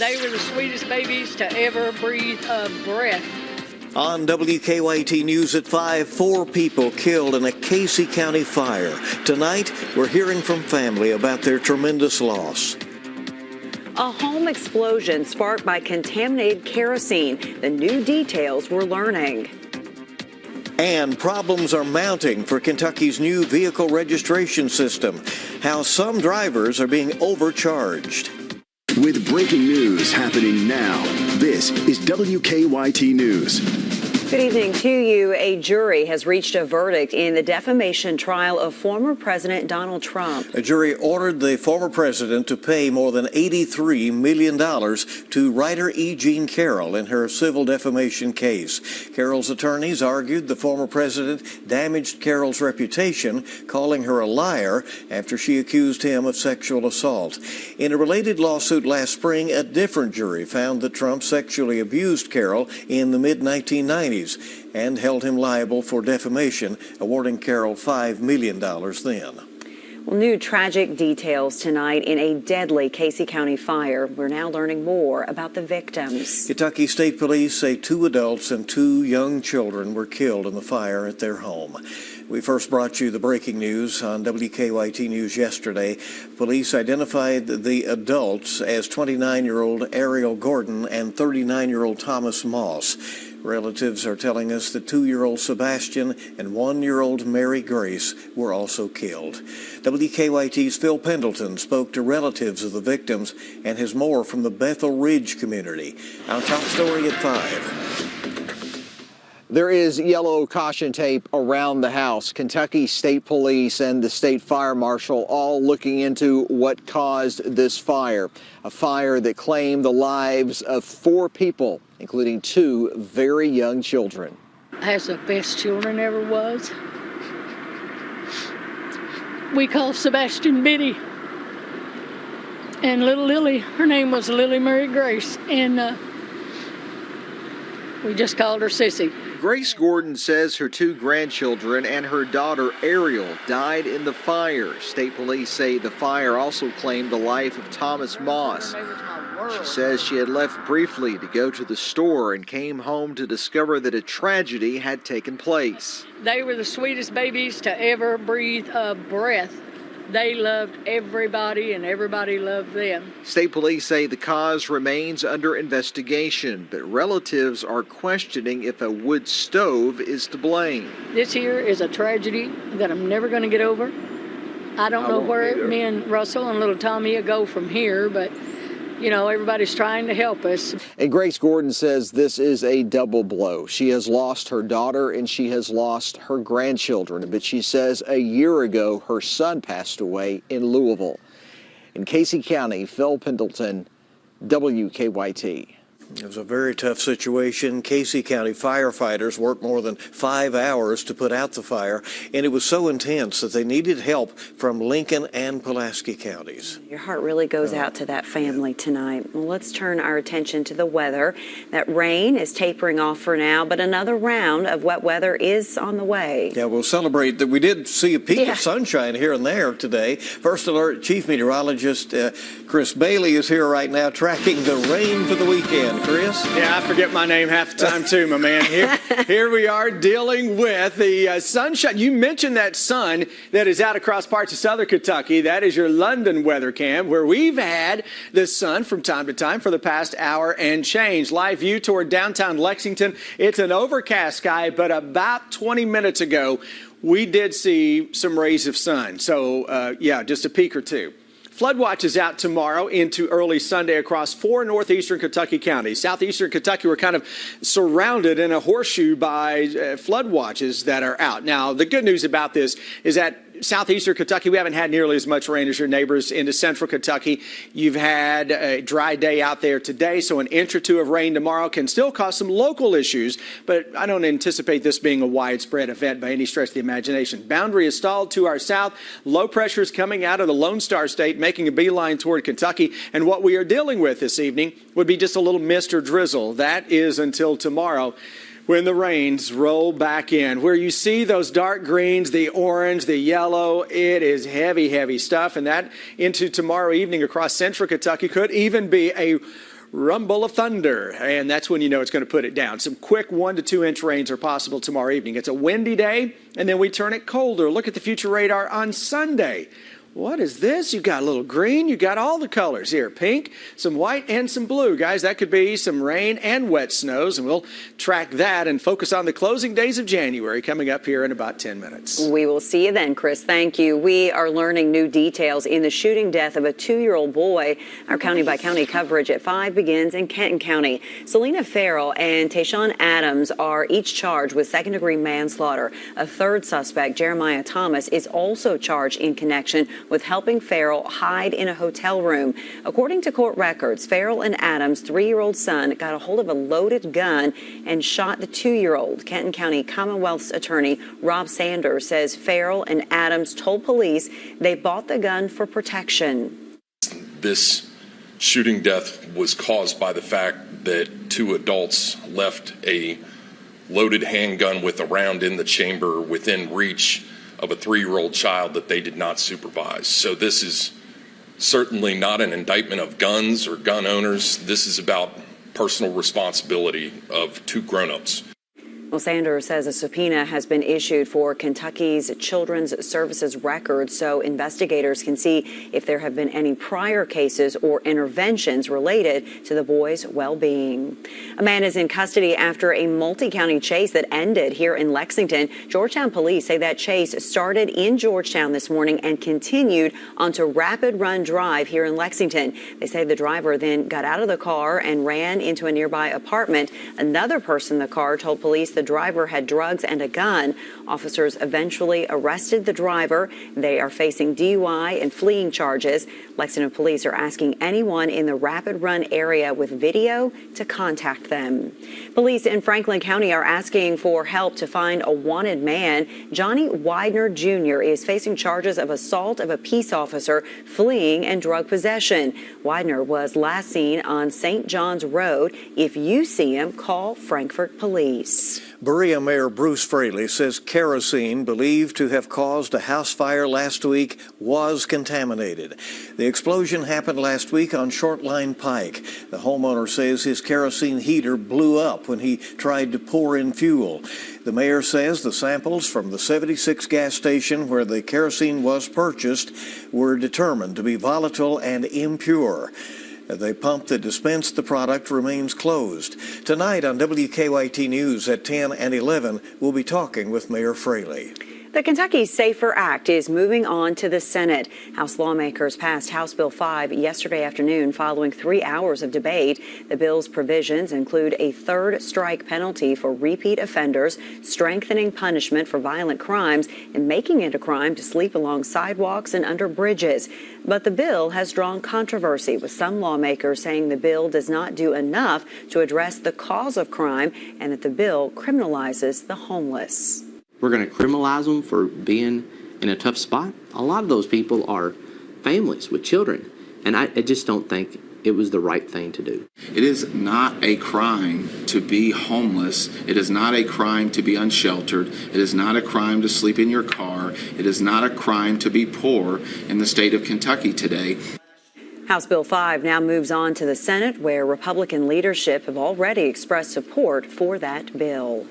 They were the sweetest babies to ever breathe a breath. On WKYT News at 5, 4 people killed in a Casey County fire. Tonight, we're hearing from family about their tremendous loss. A home explosion sparked by contaminated kerosene. The new details we're learning. And problems are mounting for Kentucky's new vehicle registration system. How some drivers are being overcharged. With breaking news happening now, this is WKYT News. Good evening to you. A jury has reached a verdict in the defamation trial of former President Donald Trump. A jury ordered the former president to pay more than $83 million to writer E. Jean Carroll in her civil defamation case. Carroll's attorneys argued the former president damaged Carroll's reputation, calling her a liar after she accused him of sexual assault. In a related lawsuit last spring, a different jury found that Trump sexually abused Carroll in the mid-1990s and held him liable for defamation, awarding Carroll $5 million then. Well, new tragic details tonight in a deadly Casey County fire. We're now learning more about the victims. Kentucky State Police say 2 adults and 2 young children were killed in the fire at their home. We first brought you the breaking news on WKYT News yesterday. Police identified the adults as 29-year-old Ariel Gordon and 39-year-old Thomas Moss. Relatives are telling us that 2-year-old Sebastian and 1-year-old Mary Grace were also killed. WKYT's Phil Pendleton spoke to relatives of the victims and has more from the Bethel Ridge community. Our top story at 5. There is yellow caution tape around the house. Kentucky State Police and the State Fire Marshal all looking into what caused this fire. A fire that claimed the lives of 4 people, including 2 very young children. Has the best children ever was. We call Sebastian Biddy. And little Lily, her name was Lily Mary Grace. And we just called her Sissy. Grace Gordon says her 2 grandchildren and her daughter Ariel died in the fire. State police say the fire also claimed the life of Thomas Moss. She says she had left briefly to go to the store and came home to discover that a tragedy had taken place. They were the sweetest babies to ever breathe a breath. They loved everybody and everybody loved them. State police say the cause remains under investigation, but relatives are questioning if a wood stove is to blame. This here is a tragedy that I'm never going to get over. I don't know where me and Russell and little Tommy will go from here, but you know, everybody's trying to help us. And Grace Gordon says this is a double blow. She has lost her daughter and she has lost her grandchildren. But she says a year ago, her son passed away in Louisville. In Casey County, Phil Pendleton, WKYT. It was a very tough situation. Casey County firefighters worked more than 5 hours to put out the fire, and it was so intense that they needed help from Lincoln and Pulaski counties. Your heart really goes out to that family tonight. Well, let's turn our attention to the weather. That rain is tapering off for now, but another round of wet weather is on the way. Yeah, we'll celebrate that. We did see a peak of sunshine here and there today. First Alert Chief Meteorologist Chris Bailey is here right now tracking the rain for the weekend. Chris? Yeah, I forget my name half the time too, my man. Here we are dealing with the sunshine. You mentioned that sun that is out across parts of southern Kentucky. That is your London weather cam, where we've had the sun from time to time for the past hour and change. Live view toward downtown Lexington. It's an overcast sky, but about 20 minutes ago, we did see some rays of sun. So, yeah, just a peak or two. Flood watch is out tomorrow into early Sunday across 4 northeastern Kentucky counties. Southeastern Kentucky, we're kind of surrounded in a horseshoe by flood watches that are out. Now, the good news about this is that southeastern Kentucky, we haven't had nearly as much rain as your neighbors into central Kentucky. You've had a dry day out there today, so an inch or 2 of rain tomorrow can still cause some local issues, but I don't anticipate this being a widespread event by any stretch of the imagination. Boundary is stalled to our south. Low pressure is coming out of the Lone Star State, making a beeline toward Kentucky, and what we are dealing with this evening would be just a little mist or drizzle. That is until tomorrow, when the rains roll back in. Where you see those dark greens, the orange, the yellow, it is heavy, heavy stuff. And that into tomorrow evening across central Kentucky could even be a rumble of thunder, and that's when you know it's going to put it down. Some quick 1 to 2 inch rains are possible tomorrow evening. It's a windy day, and then we turn it colder. Look at the future radar on Sunday. What is this? You got a little green. You got all the colors here. Pink, some white, and some blue. Guys, that could be some rain and wet snows, and we'll track that and focus on the closing days of January coming up here in about 10 minutes. We will see you then, Chris. Thank you. We are learning new details in the shooting death of a 2-year-old boy. Our county-by-county coverage at 5 begins in Kenton County. Selena Farrell and Tayshawn Adams are each charged with second-degree manslaughter. A third suspect, Jeremiah Thomas, is also charged in connection with helping Farrell hide in a hotel room. According to court records, Farrell and Adams' 3-year-old son got a hold of a loaded gun and shot the 2-year-old. Kenton County Commonwealth's attorney Rob Sanders says Farrell and Adams told police they bought the gun for protection. This shooting death was caused by the fact that 2 adults left a loaded handgun with a round in the chamber within reach of a 3-year-old child that they did not supervise. So this is certainly not an indictment of guns or gun owners. This is about personal responsibility of 2 grown-ups. Well, Sanders says a subpoena has been issued for Kentucky's Children's Services records so investigators can see if there have been any prior cases or interventions related to the boy's well-being. A man is in custody after a multi-county chase that ended here in Lexington. Georgetown police say that chase started in Georgetown this morning and continued onto Rapid Run Drive here in Lexington. They say the driver then got out of the car and ran into a nearby apartment. Another person in the car told police the driver had drugs and a gun. Officers eventually arrested the driver. They are facing DUI and fleeing charges. Lexington police are asking anyone in the Rapid Run area with video to contact them. Police in Franklin County are asking for help to find a wanted man. Johnny Widener Jr. is facing charges of assault of a peace officer, fleeing, and drug possession. Widener was last seen on St. John's Road. If you see him, call Frankfort Police. Berea Mayor Bruce Fraley says kerosene believed to have caused a house fire last week was contaminated. The explosion happened last week on Shortline Pike. The homeowner says his kerosene heater blew up when he tried to pour in fuel. The mayor says the samples from the 76 gas station where the kerosene was purchased were determined to be volatile and impure. The pump that dispensed the product remains closed. Tonight on WKYT News at 10 and 11, we'll be talking with Mayor Fraley. The Kentucky Safer Act is moving on to the Senate. House lawmakers passed House Bill 5 yesterday afternoon following 3 hours of debate. The bill's provisions include a third strike penalty for repeat offenders, strengthening punishment for violent crimes, and making it a crime to sleep along sidewalks and under bridges. But the bill has drawn controversy, with some lawmakers saying the bill does not do enough to address the cause of crime and that the bill criminalizes the homeless. We're going to criminalize them for being in a tough spot. A lot of those people are families with children, and I just don't think it was the right thing to do. It is not a crime to be homeless. It is not a crime to be unsheltered. It is not a crime to sleep in your car. It is not a crime to be poor in the state of Kentucky today. House Bill 5 now moves on to the Senate, where Republican leadership have already expressed support for that bill.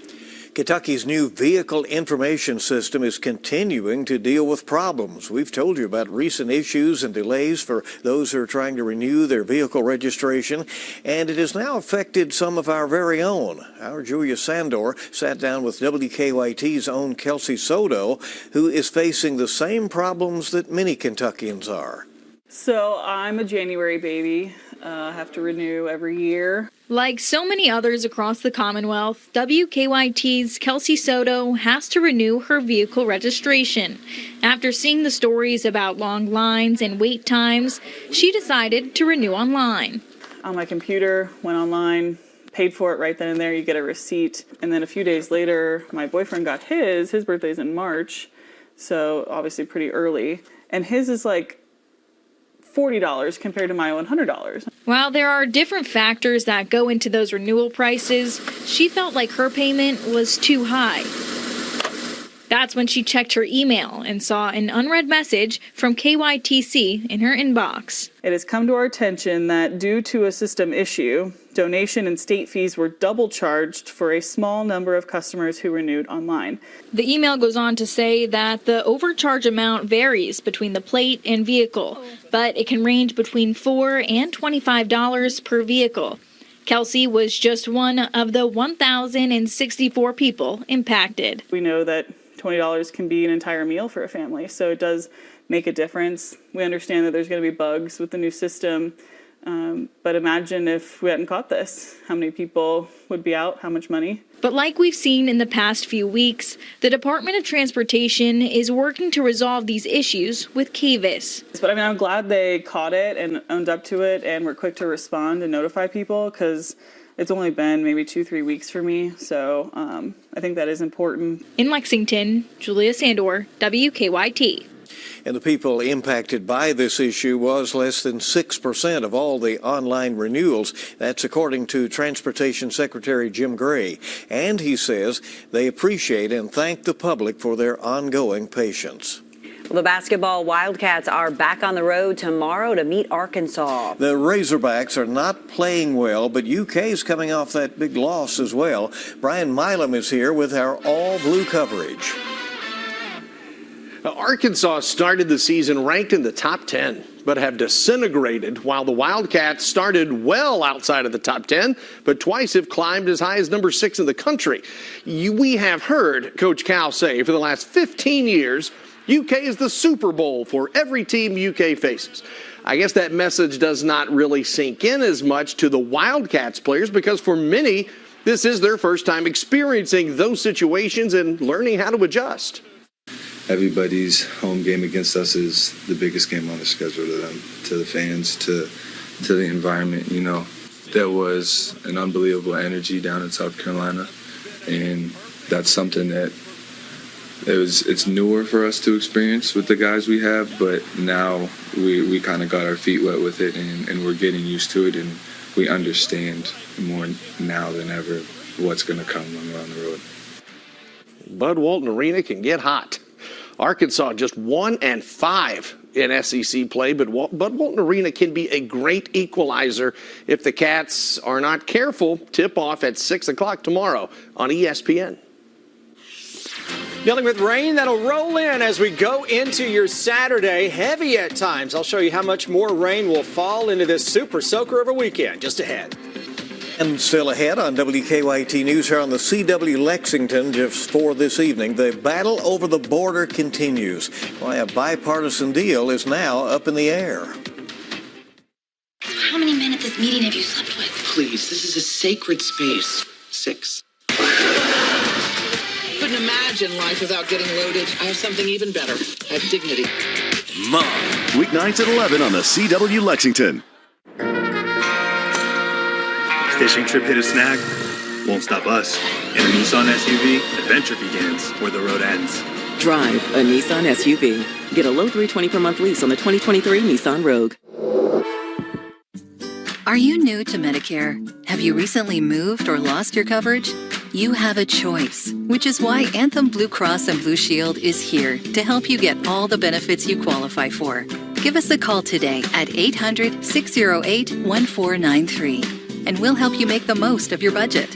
Kentucky's new vehicle information system is continuing to deal with problems. We've told you about recent issues and delays for those who are trying to renew their vehicle registration, and it has now affected some of our very own. Our Julia Sandor sat down with WKYT's own Kelsey Soto, who is facing the same problems that many Kentuckians are. So I'm a January baby. I have to renew every year. Like so many others across the Commonwealth, WKYT's Kelsey Soto has to renew her vehicle registration. After seeing the stories about long lines and wait times, she decided to renew online. On my computer, went online, paid for it right then and there. You get a receipt. And then a few days later, my boyfriend got his. His birthday's in March, so obviously pretty early. And his is like $40 compared to my own $100. While there are different factors that go into those renewal prices, she felt like her payment was too high. That's when she checked her email and saw an unread message from KYTC in her inbox. It has come to our attention that due to a system issue, donation and state fees were double charged for a small number of customers who renewed online. The email goes on to say that the overcharge amount varies between the plate and vehicle, but it can range between $4 and $25 per vehicle. Kelsey was just one of the 1,064 people impacted. We know that $20 can be an entire meal for a family, so it does make a difference. We understand that there's going to be bugs with the new system, but imagine if we hadn't caught this. How many people would be out? How much money? But like we've seen in the past few weeks, the Department of Transportation is working to resolve these issues with KVIS. But I'm glad they caught it and owned up to it and were quick to respond and notify people, because it's only been maybe 2-3 weeks for me, so I think that is important. In Lexington, Julia Sandor, WKYT. And the people impacted by this issue was less than 6% of all the online renewals. That's according to Transportation Secretary Jim Gray. And he says they appreciate and thank the public for their ongoing patience. Well, the basketball Wildcats are back on the road tomorrow to meet Arkansas. The Razorbacks are not playing well, but UK is coming off that big loss as well. Brian Milam is here with our all-blue coverage. Arkansas started the season ranked in the top 10, but have disintegrated, while the Wildcats started well outside of the top 10, but twice have climbed as high as number 6 in the country. We have heard Coach Cal say for the last 15 years, UK is the Super Bowl for every team UK faces. I guess that message does not really sink in as much to the Wildcats players, because for many, this is their first time experiencing those situations and learning how to adjust. Everybody's home game against us is the biggest game on the schedule to them, to the fans, to the environment. You know, there was an unbelievable energy down in South Carolina, and that's something that it's newer for us to experience with the guys we have, but now we kind of got our feet wet with it, and we're getting used to it, and we understand more now than ever what's going to come when we're on the road. Bud Walton Arena can get hot. Arkansas just 1-5 in SEC play, but Bud Walton Arena can be a great equalizer if the Cats are not careful. Tip-off at 6 o'clock tomorrow on ESPN. Dealing with rain that'll roll in as we go into your Saturday. Heavy at times. I'll show you how much more rain will fall into this super soaker of a weekend just ahead. And still ahead on WKYT News here on the CW Lexington just for this evening. The battle over the border continues. Why a bipartisan deal is now up in the air. How many men at this meeting have you slept with? Please, this is a sacred space. 6. Couldn't imagine life without getting loaded. I have something even better. I have dignity. Mom. Weeknights at 11 on the CW Lexington. Fishing trip hit a snag? Won't stop us. In a Nissan SUV, adventure begins where the road ends. Drive a Nissan SUV. Get a low $320 per month lease on the 2023 Nissan Rogue. Are you new to Medicare? Have you recently moved or lost your coverage? You have a choice, which is why Anthem Blue Cross and Blue Shield is here to help you get all the benefits you qualify for. Give us a call today at 800-608-1493. and we'll help you make the most of your budget.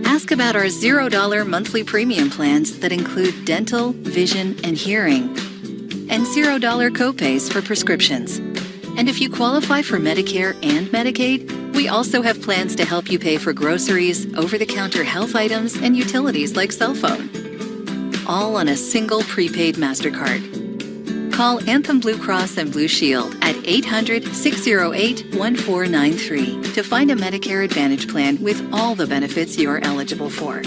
Ask about our $0 monthly premium plans that include dental, vision, and hearing, and $0 copays for prescriptions. And if you qualify for Medicare and Medicaid, we also have plans to help you pay for groceries, over-the-counter health items, and utilities like cell phone. All on a single prepaid MasterCard. Call Anthem Blue Cross and Blue Shield at 800-608-1493 to find a Medicare Advantage plan with all the benefits you're eligible for.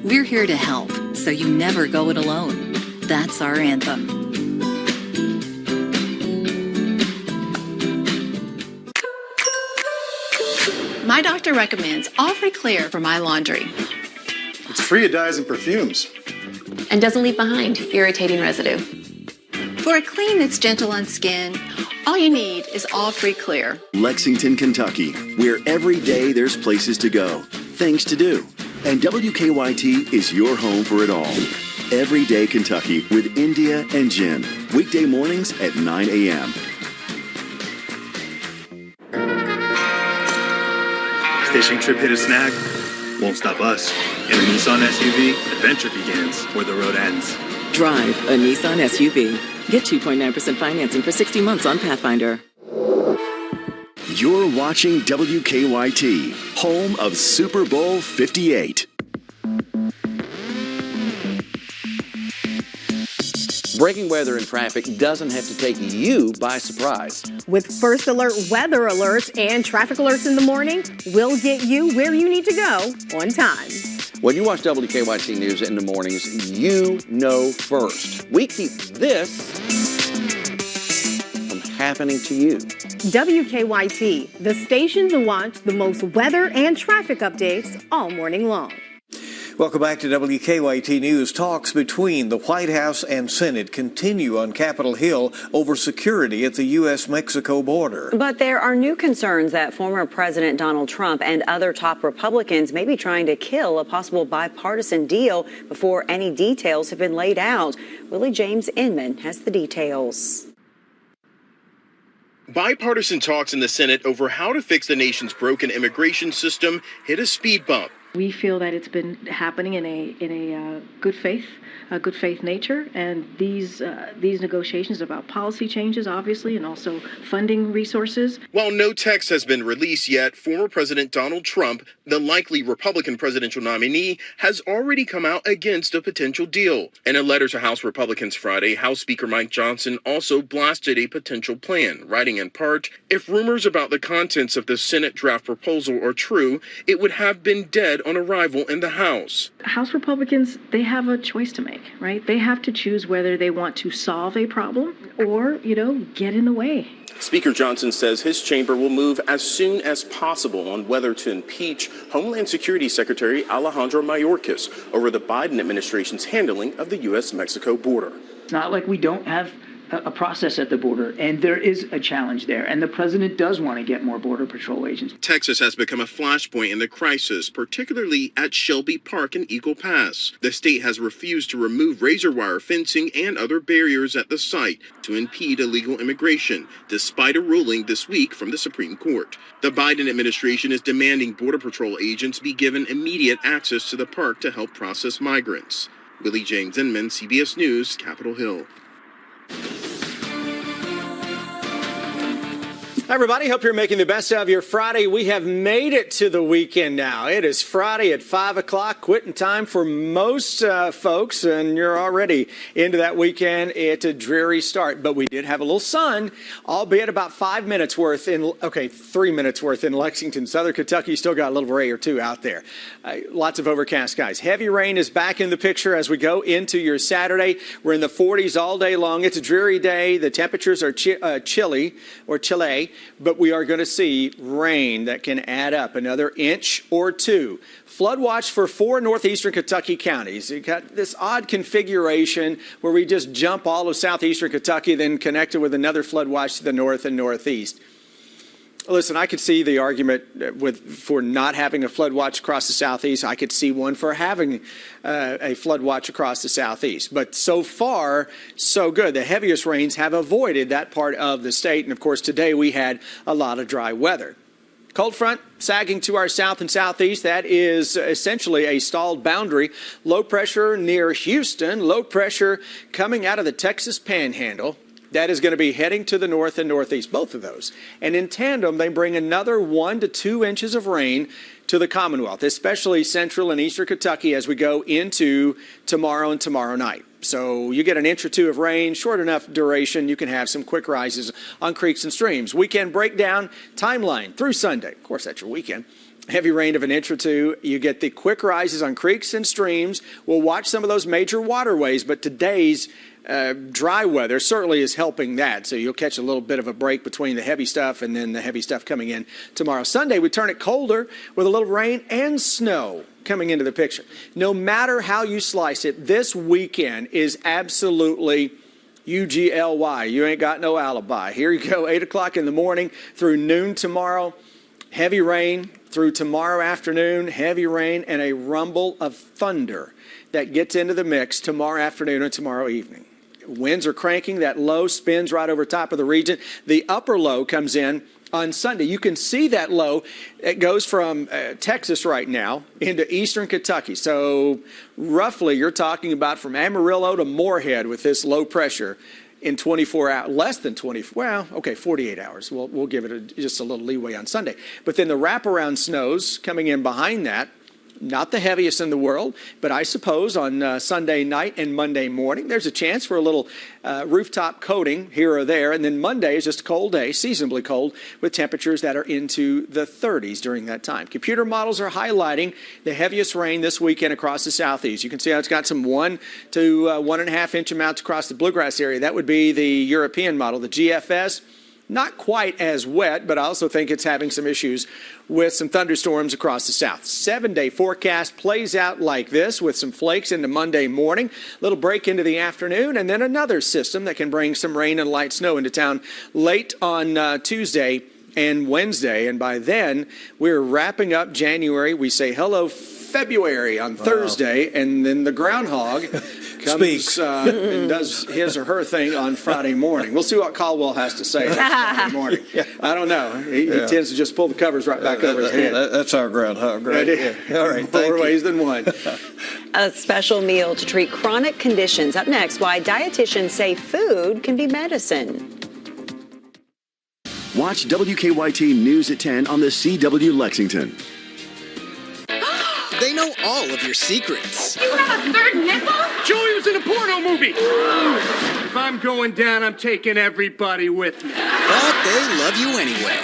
We're here to help, so you never go it alone. That's our anthem. My doctor recommends All Free Clear for my laundry. It's free of dyes and perfumes. And doesn't leave behind irritating residue. For a clean that's gentle on skin, all you need is All Free Clear. Lexington, Kentucky, where every day there's places to go, things to do. And WKYT is your home for it all. Everyday Kentucky with India and Jen. Weekday mornings at 9 a.m. Fishing trip hit a snag? Won't stop us. In a Nissan SUV, adventure begins where the road ends. Drive a Nissan SUV. Get 2.9% financing for 60 months on Pathfinder. You're watching WKYT, home of Super Bowl 58. Breaking weather and traffic doesn't have to take you by surprise. With First Alert weather alerts and traffic alerts in the morning, we'll get you where you need to go on time. When you watch WKYT News in the mornings, you know first. We keep this from happening to you. WKYT, the station to watch the most weather and traffic updates all morning long. Welcome back to WKYT News. Talks between the White House and Senate continue on Capitol Hill over security at the U.S.-Mexico border. But there are new concerns that former President Donald Trump and other top Republicans may be trying to kill a possible bipartisan deal before any details have been laid out. Willie James Inman has the details. Bipartisan talks in the Senate over how to fix the nation's broken immigration system hit a speed bump. We feel that it's been happening in a good faith nature, and these negotiations about policy changes, obviously, and also funding resources. While no text has been released yet, former President Donald Trump, the likely Republican presidential nominee, has already come out against a potential deal. In a letter to House Republicans Friday, House Speaker Mike Johnson also blasted a potential plan, writing in part, "If rumors about the contents of the Senate draft proposal are true, it would have been dead on arrival in the House." House Republicans, they have a choice to make, right? They have to choose whether they want to solve a problem or, get in the way. Speaker Johnson says his chamber will move as soon as possible on whether to impeach Homeland Security Secretary Alejandro Mayorkas over the Biden administration's handling of the U.S.-Mexico border. It's not like we don't have a process at the border, and there is a challenge there, and the president does want to get more Border Patrol agents. Texas has become a flashpoint in the crisis, particularly at Shelby Park and Eagle Pass. The state has refused to remove razor wire fencing and other barriers at the site to impede illegal immigration, despite a ruling this week from the Supreme Court. The Biden administration is demanding Border Patrol agents be given immediate access to the park to help process migrants. Willie James Inman, CBS News, Capitol Hill. Hi, everybody. Hope you're making the best of your Friday. We have made it to the weekend now. It is Friday at 5 o'clock, quitting time for most folks, and you're already into that weekend. It's a dreary start, but we did have a little sun, albeit about 3 minutes worth in Lexington. Southern Kentucky still got a little ray or two out there. Lots of overcast skies. Heavy rain is back in the picture as we go into your Saturday. We're in the 40s all day long. It's a dreary day. The temperatures are chilly, but we are going to see rain that can add up another inch or two. Flood watch for 4 northeastern Kentucky counties. You got this odd configuration where we just jump all of southeastern Kentucky, then connect it with another flood watch to the north and northeast. Listen, I could see the argument for not having a flood watch across the southeast. I could see one for having a flood watch across the southeast. But so far, so good. The heaviest rains have avoided that part of the state. And, of course, today we had a lot of dry weather. Cold front sagging to our south and southeast. That is essentially a stalled boundary. Low pressure near Houston. Low pressure coming out of the Texas Panhandle. That is going to be heading to the north and northeast, both of those. And in tandem, they bring another 1 to 2 inches of rain to the Commonwealth, especially central and eastern Kentucky as we go into tomorrow and tomorrow night. So you get an inch or two of rain, short enough duration, you can have some quick rises on creeks and streams. Weekend breakdown timeline through Sunday. Of course, that's your weekend. Heavy rain of an inch or two. You get the quick rises on creeks and streams. We'll watch some of those major waterways, but today's dry weather certainly is helping that. So you'll catch a little bit of a break between the heavy stuff and then the heavy stuff coming in tomorrow. Sunday, we turn it colder with a little rain and snow coming into the picture. No matter how you slice it, this weekend is absolutely UGLY. You ain't got no alibi. Here you go, 8 o'clock in the morning through noon tomorrow. Heavy rain through tomorrow afternoon, heavy rain and a rumble of thunder that gets into the mix tomorrow afternoon and tomorrow evening. Winds are cranking. That low spins right over top of the region. The upper low comes in on Sunday. You can see that low. It goes from Texas right now into eastern Kentucky. So roughly you're talking about from Amarillo to Moorhead with this low pressure in 24 hours, less than 48 hours. We'll give it just a little leeway on Sunday. But then the wraparound snows coming in behind that, not the heaviest in the world, but I suppose on Sunday night and Monday morning, there's a chance for a little rooftop coating here or there. And then Monday is just a cold day, seasonably cold, with temperatures that are into the 30s during that time. Computer models are highlighting the heaviest rain this weekend across the southeast. You can see how it's got some 1 to 1.5 inch amounts across the bluegrass area. That would be the European model, the GFS. Not quite as wet, but I also think it's having some issues with some thunderstorms across the south. 7-day forecast plays out like this with some flakes into Monday morning, little break into the afternoon, and then another system that can bring some rain and light snow into town late on Tuesday and Wednesday. And by then, we're wrapping up January. We say hello February on Thursday, and then the groundhog comes and does his or her thing on Friday morning. We'll see what Caldwell has to say Friday morning. I don't know. He tends to just pull the covers right back over his head. That's our groundhog, right? All right, more ways than one. A special meal to treat chronic conditions. Up next, why dietitians say food can be medicine. Watch WKYT News at 10 on the CW Lexington. They know all of your secrets. You have a third nipple? Julia's in a porno movie. If I'm going down, I'm taking everybody with me. But they love you anyway.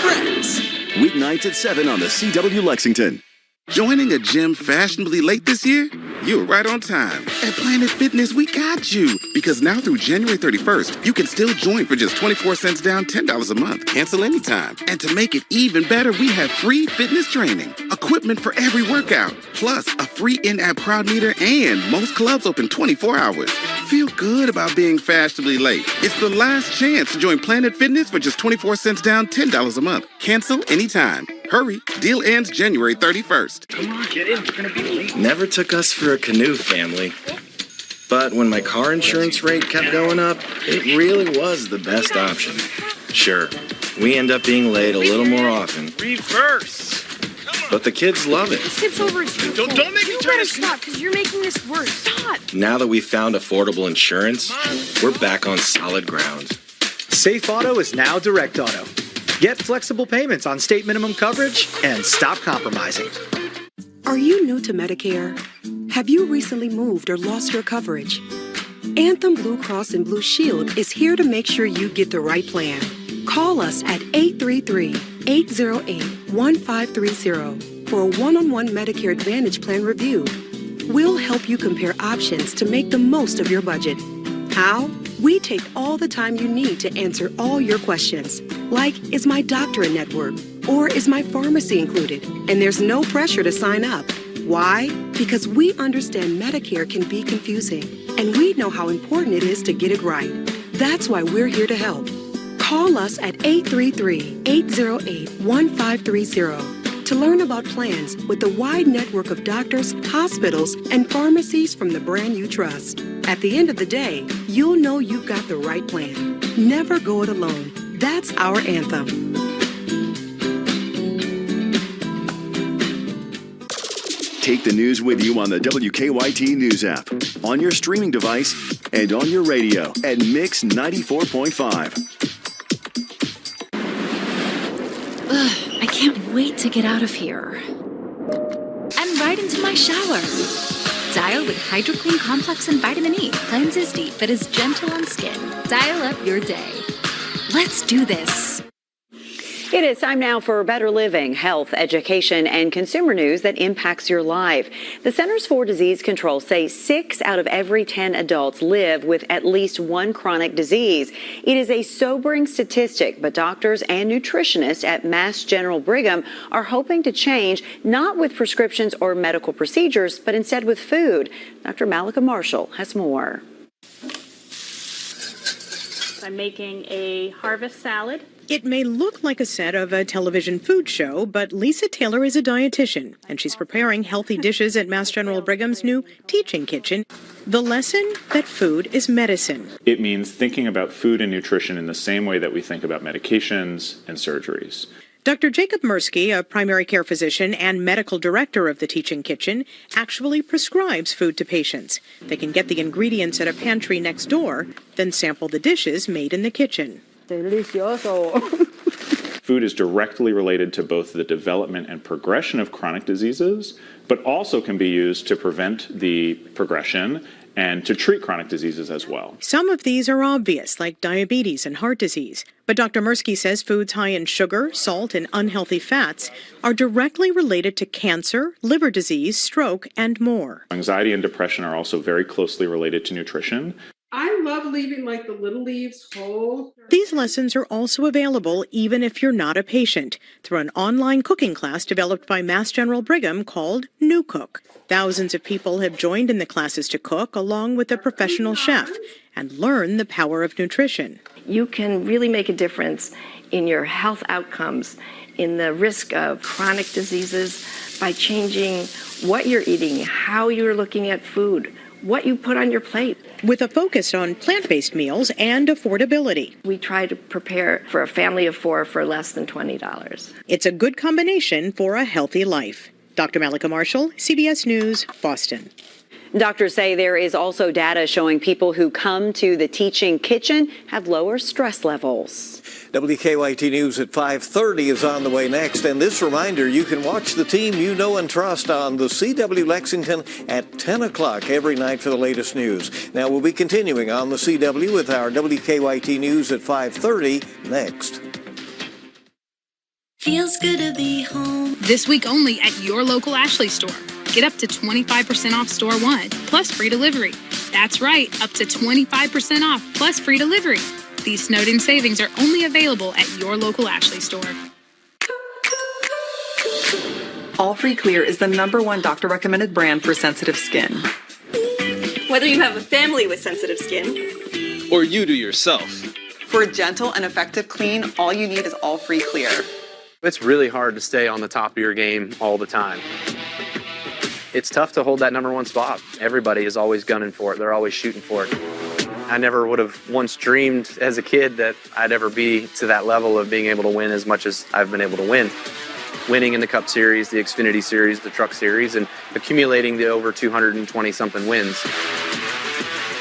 Friends. Weeknights at 7 on the CW Lexington. Joining a gym fashionably late this year? You were right on time. At Planet Fitness, we got you. Because now through January 31st, you can still join for just 24 cents down, $10 a month. Cancel anytime. And to make it even better, we have free fitness training, equipment for every workout, plus a free in-app crowd meter, and most clubs open 24 hours. Feel good about being fashionably late. It's the last chance to join Planet Fitness for just 24 cents down, $10 a month. Cancel anytime. Hurry, deal ends January 31st. Come on, get in. We're going to be late. Never took us for a canoe family. But when my car insurance rate kept going up, it really was the best option. Sure, we end up being late a little more often. Reverse. But the kids love it. Skip's over his Don't make me turn this. Stop, because you're making this worse. Stop. Now that we've found affordable insurance, we're back on solid ground. Safe Auto is now Direct Auto. Get flexible payments on state minimum coverage and stop compromising. Are you new to Medicare? Have you recently moved or lost your coverage? Anthem Blue Cross and Blue Shield is here to make sure you get the right plan. Call us at 833-808-1530 for a one-on-one Medicare Advantage plan review. We'll help you compare options to make the most of your budget. How? We take all the time you need to answer all your questions, like, is my doctor in network? Or is my pharmacy included? And there's no pressure to sign up. Why? Because we understand Medicare can be confusing, and we know how important it is to get it right. That's why we're here to help. Call us at 833-808-1530 to learn about plans with the wide network of doctors, hospitals, and pharmacies from the brand you trust. At the end of the day, you'll know you've got the right plan. Never go it alone. That's our anthem. Take the news with you on the WKYT News app, on your streaming device, and on your radio at Mix 94.5. I can't wait to get out of here. And right into my shower. Dial with Hydro Clean Complex and Vitamin E. Cleanses deep but is gentle on skin. Dial up your day. Let's do this. It is time now for better living, health, education, and consumer news that impacts your life. The Centers for Disease Control say 6 out of every 10 adults live with at least one chronic disease. It is a sobering statistic, but doctors and nutritionists at Mass General Brigham are hoping to change, not with prescriptions or medical procedures, but instead with food. Dr. Malika Marshall has more. I'm making a harvest salad. It may look like a set of a television food show, but Lisa Taylor is a dietitian, and she's preparing healthy dishes at Mass General Brigham's new teaching kitchen. The lesson that food is medicine. It means thinking about food and nutrition in the same way that we think about medications and surgeries. Dr. Jacob Mirsky, a primary care physician and medical director of the teaching kitchen, actually prescribes food to patients. They can get the ingredients at a pantry next door, then sample the dishes made in the kitchen. Delicioso. Food is directly related to both the development and progression of chronic diseases, but also can be used to prevent the progression and to treat chronic diseases as well. Some of these are obvious, like diabetes and heart disease. But Dr. Mirsky says foods high in sugar, salt, and unhealthy fats are directly related to cancer, liver disease, stroke, and more. Anxiety and depression are also very closely related to nutrition. I love leaving like the little leaves whole. These lessons are also available even if you're not a patient through an online cooking class developed by Mass General Brigham called New Cook. Thousands of people have joined in the classes to cook along with a professional chef and learn the power of nutrition. You can really make a difference in your health outcomes, in the risk of chronic diseases by changing what you're eating, how you're looking at food, what you put on your plate. With a focus on plant-based meals and affordability. We try to prepare for a family of 4 for less than $20. It's a good combination for a healthy life. Dr. Malika Marshall, CBS News, Boston. Doctors say there is also data showing people who come to the teaching kitchen have lower stress levels. WKYT News at 5:30 is on the way next. And this reminder, you can watch the team you know and trust on the CW Lexington at 10 o'clock every night for the latest news. Now, we'll be continuing on the CW with our WKYT News at 5:30 next. Feels good to be home. This week only at your local Ashley store. Get up to 25% off store one, plus free delivery. That's right, up to 25% off, plus free delivery. These snowed-in savings are only available at your local Ashley store. All Free Clear is the #1 doctor-recommended brand for sensitive skin. Whether you have a family with sensitive skin, or you do yourself. For a gentle and effective clean, all you need is All Free Clear. It's really hard to stay on the top of your game all the time. It's tough to hold that #1 spot. Everybody is always gunning for it. They're always shooting for it. I never would have once dreamed as a kid that I'd ever be to that level of being able to win as much as I've been able to win. Winning in the Cup Series, the Xfinity Series, the Truck Series, and accumulating the over 220-something wins.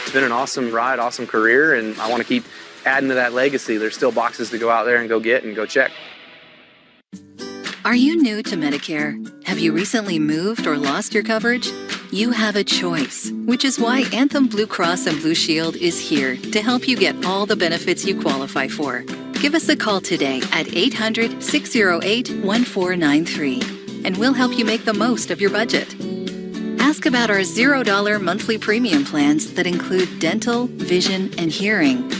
It's been an awesome ride, awesome career, and I want to keep adding to that legacy. There's still boxes to go out there and go get and go check. Are you new to Medicare? Have you recently moved or lost your coverage? You have a choice, which is why Anthem Blue Cross and Blue Shield is here to help you get all the benefits you qualify for. Give us a call today at 800-608-1493, and we'll help you make the most of your budget. Ask about our $0 monthly premium plans that include dental, vision, and hearing,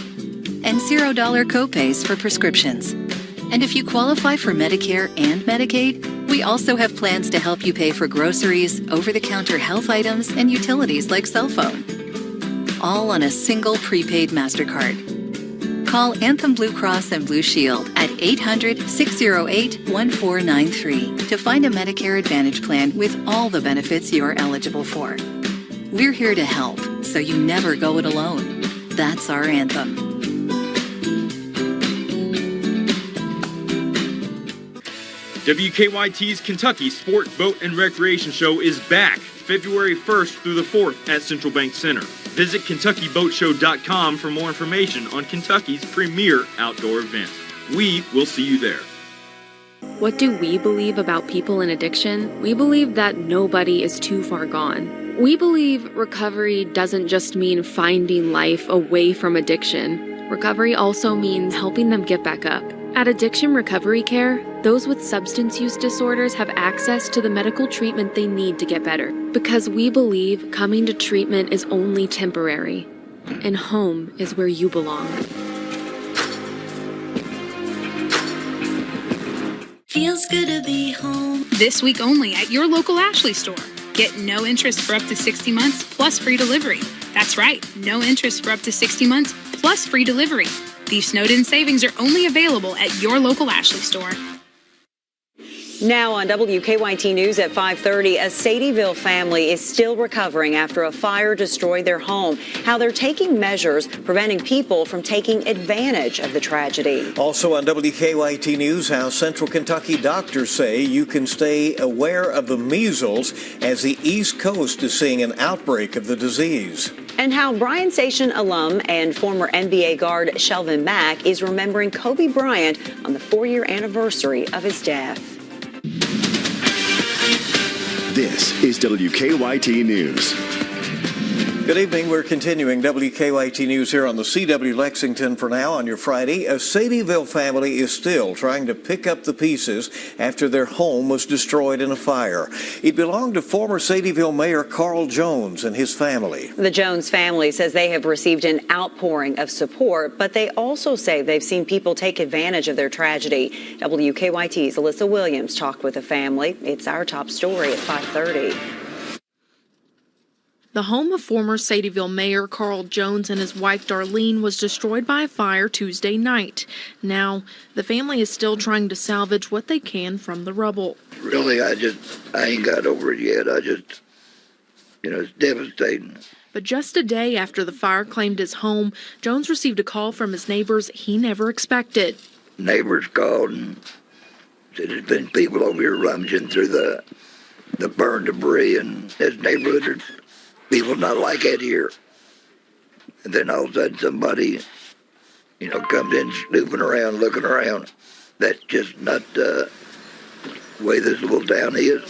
and $0 copays for prescriptions. And if you qualify for Medicare and Medicaid, we also have plans to help you pay for groceries, over-the-counter health items, and utilities like cell phone. All on a single prepaid MasterCard. Call Anthem Blue Cross and Blue Shield at 800-608-1493 to find a Medicare Advantage plan with all the benefits you're eligible for. We're here to help, so you never go it alone. That's our anthem. WKYT's Kentucky Sport, Boat, and Recreation Show is back February 1st through the 4th at Central Bank Center. Visit KentuckyBoatShow.com for more information on Kentucky's premier outdoor event. We will see you there. What do we believe about people in addiction? We believe that nobody is too far gone. We believe recovery doesn't just mean finding life away from addiction. Recovery also means helping them get back up. At Addiction Recovery Care, those with substance use disorders have access to the medical treatment they need to get better, because we believe coming to treatment is only temporary, and home is where you belong. Feels good to be home. This week only at your local Ashley store. Get no interest for up to 60 months plus free delivery. That's right, no interest for up to 60 months plus free delivery. These snowed-in savings are only available at your local Ashley store. Now on WKYT News at 5:30, a Sadieville family is still recovering after a fire destroyed their home. How they're taking measures preventing people from taking advantage of the tragedy. Also on WKYT News, how Central Kentucky doctors say you can stay aware of the measles as the East Coast is seeing an outbreak of the disease. And how Bryan Station alum and former NBA guard Shelvin Mack is remembering Kobe Bryant on the 4-year anniversary of his death. This is WKYT News. Good evening. We're continuing WKYT News here on the CW Lexington for now on your Friday. A Sadieville family is still trying to pick up the pieces after their home was destroyed in a fire. It belonged to former Sadieville Mayor Carl Jones and his family. The Jones family says they have received an outpouring of support, but they also say they've seen people take advantage of their tragedy. WKYT's Alyssa Williams talked with the family. It's our top story at 5:30. The home of former Sadieville Mayor Carl Jones and his wife Darlene was destroyed by a fire Tuesday night. Now, the family is still trying to salvage what they can from the rubble. Really, I ain't got over it yet. It's devastating. But just a day after the fire claimed his home, Jones received a call from his neighbors he never expected. Neighbors called and said there's been people over here rummaging through the burned debris in his neighborhood. People not like it here. And then all of a sudden somebody, comes in snooping around, looking around. That's just not the way this little town is.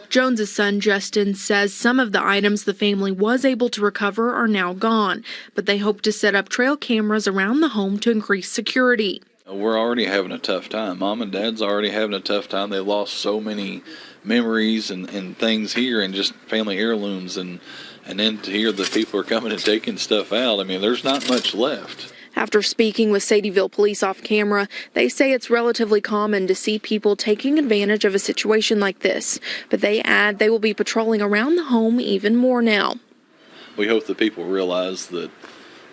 Jones's son Justin says some of the items the family was able to recover are now gone, but they hope to set up trail cameras around the home to increase security. We're already having a tough time. Mom and Dad's already having a tough time. They lost so many memories and things here and just family heirlooms and then to hear that people are coming and taking stuff out, there's not much left. After speaking with Sadieville police off camera, they say it's relatively common to see people taking advantage of a situation like this. But they add they will be patrolling around the home even more now. We hope that people realize that,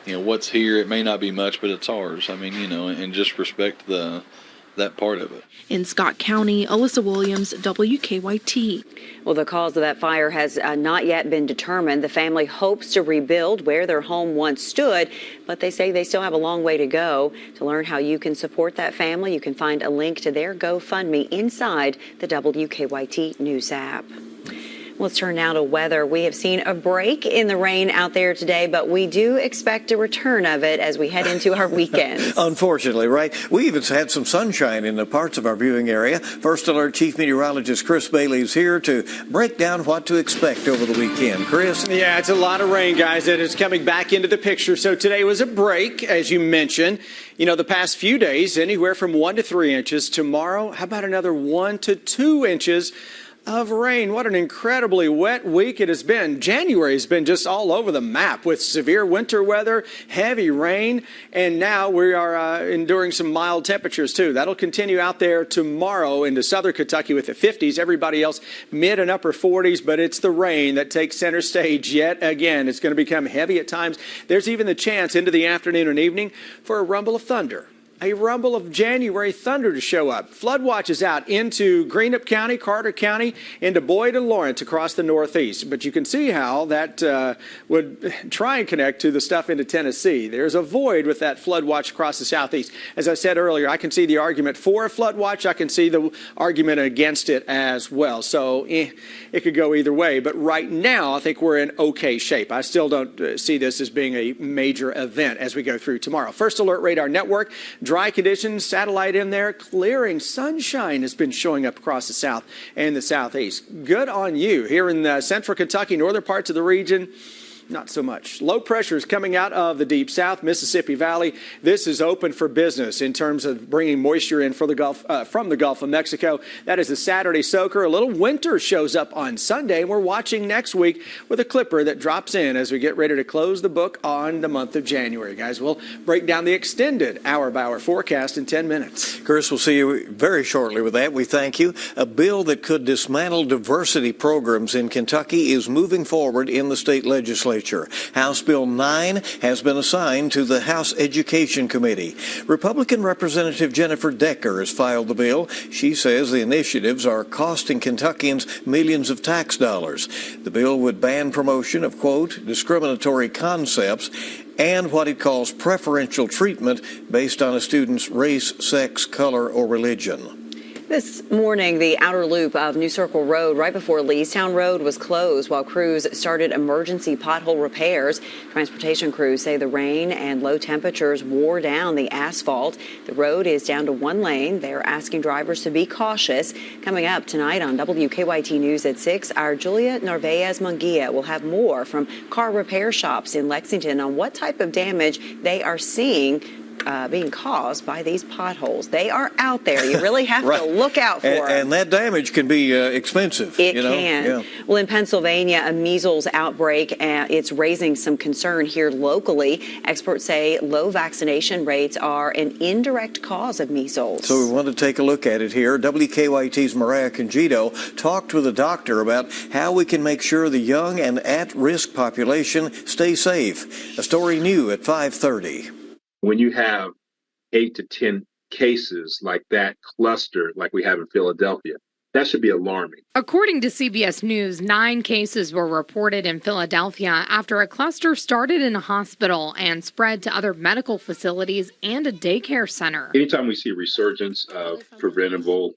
what's here, it may not be much, but it's ours. And just respect that part of it. In Scott County, Alyssa Williams, WKYT. Well, the cause of that fire has not yet been determined. The family hopes to rebuild where their home once stood, but they say they still have a long way to go. To learn how you can support that family, you can find a link to their GoFundMe inside the WKYT News app. Let's turn now to weather. We have seen a break in the rain out there today, but we do expect a return of it as we head into our weekends. Unfortunately, right? We even had some sunshine in the parts of our viewing area. First Alert Chief Meteorologist Chris Bailey is here to break down what to expect over the weekend. Chris? Yeah, it's a lot of rain, guys, that is coming back into the picture. So today was a break, as you mentioned. The past few days, anywhere from 1 to 3 inches. Tomorrow, how about another 1 to 2 inches of rain? What an incredibly wet week it has been. January has been just all over the map with severe winter weather, heavy rain, and now we are enduring some mild temperatures too. That'll continue out there tomorrow into southern Kentucky with the 50s. Everybody else mid and upper 40s, but it's the rain that takes center stage yet again. It's going to become heavy at times. There's even the chance into the afternoon and evening for a rumble of thunder. A rumble of January thunder to show up. Flood watch is out into Greenup County, Carter County, into Boyd and Lawrence across the northeast. But you can see how that would try and connect to the stuff into Tennessee. There's a void with that flood watch across the southeast. As I said earlier, I can see the argument for a flood watch. I can see the argument against it as well. So it could go either way. But right now, I think we're in okay shape. I still don't see this as being a major event as we go through tomorrow. First Alert Radar Network. Dry conditions, satellite in there, clearing. Sunshine has been showing up across the south and the southeast. Good on you. Here in central Kentucky, northern parts of the region, not so much. Low pressure is coming out of the deep south, Mississippi Valley. This is open for business in terms of bringing moisture in for the Gulf, from the Gulf of Mexico. That is a Saturday soaker. A little winter shows up on Sunday, and we're watching next week with a clipper that drops in as we get ready to close the book on the month of January. Guys, we'll break down the extended hour-by-hour forecast in 10 minutes. Chris, we'll see you very shortly with that. We thank you. A bill that could dismantle diversity programs in Kentucky is moving forward in the state legislature. legislature. House Bill 9 has been assigned to the House Education Committee. Republican Representative Jennifer Decker has filed the bill. She says the initiatives are costing Kentuckians millions of tax dollars. The bill would ban promotion of, quote, discriminatory concepts and what it calls preferential treatment based on a student's race, sex, color, or religion. This morning, the outer loop of New Circle Road right before Leestown Road was closed while crews started emergency pothole repairs. Transportation crews say the rain and low temperatures wore down the asphalt. The road is down to one lane. They are asking drivers to be cautious. Coming up tonight on WKYT News at 6, our Julia Narvaez Munguia will have more from car repair shops in Lexington on what type of damage they are seeing being caused by these potholes. They are out there. You really have right. to look out for them. And that damage can be expensive. It you know? can. Yeah. Well, in Pennsylvania, a measles outbreak, it's raising some concern here locally. Experts say low vaccination rates are an indirect cause of measles. So we want to take a look at it here. WKYT's Mariah Congito talked with a doctor about how we can make sure the young and at-risk population stay safe. A story new at 5:30. When you have 8 to 10 cases like that cluster, like we have in Philadelphia, that should be alarming. According to CBS News, 9 cases were reported in Philadelphia after a cluster started in a hospital and spread to other medical facilities and a daycare center. Anytime we see a resurgence of preventable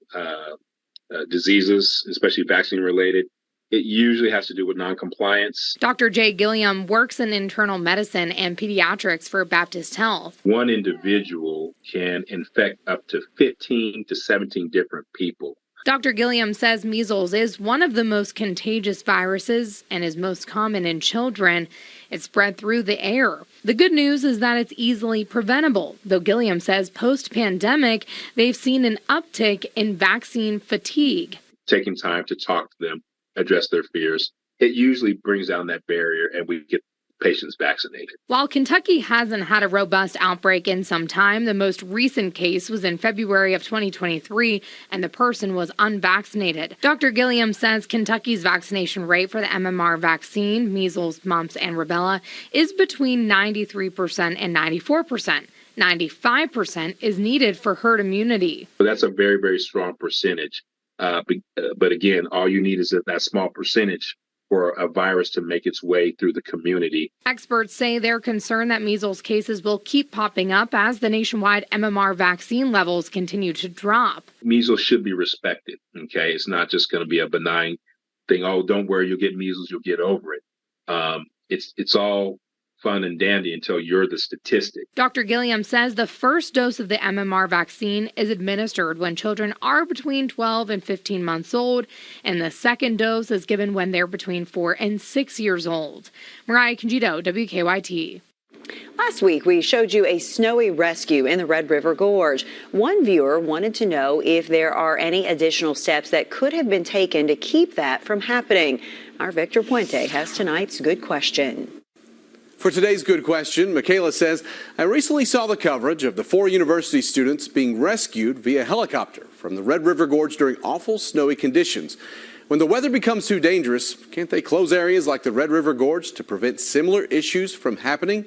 diseases, especially vaccine-related, it usually has to do with noncompliance. Dr. Jay Gilliam works in internal medicine and pediatrics for Baptist Health. One individual can infect up to 15 to 17 different people. Dr. Gilliam says measles is one of the most contagious viruses and is most common in children. It's spread through the air. The good news is that it's easily preventable, though Gilliam says post-pandemic, they've seen an uptick in vaccine fatigue. Taking time to talk to them, address their fears, it usually brings down that barrier and we get patients vaccinated. While Kentucky hasn't had a robust outbreak in some time, the most recent case was in February of 2023, and the person was unvaccinated. Dr. Gilliam says Kentucky's vaccination rate for the MMR vaccine, measles, mumps, and rubella, is between 93% and 94%. 95% is needed for herd immunity. So that's a very, very strong percentage. But again, all you need is that small percentage for a virus to make its way through the community. Experts say they're concerned that measles cases will keep popping up as the nationwide MMR vaccine levels continue to drop. Measles should be respected, okay? It's not just going to be a benign thing. Oh, don't worry, you'll get measles, you'll get over it. It's all fun and dandy until you're the statistic. Dr. Gilliam says the first dose of the MMR vaccine is administered when children are between 12 and 15 months old, and the second dose is given when they're between 4 and 6 years old. Mariah Congito, WKYT. Last week, we showed you a snowy rescue in the Red River Gorge. One viewer wanted to know if there are any additional steps that could have been taken to keep that from happening. Our Victor Puente has tonight's Good Question. For today's Good Question, Michaela says, I recently saw the coverage of the 4 university students being rescued via helicopter from the Red River Gorge during awful snowy conditions. When the weather becomes too dangerous, can't they close areas like the Red River Gorge to prevent similar issues from happening?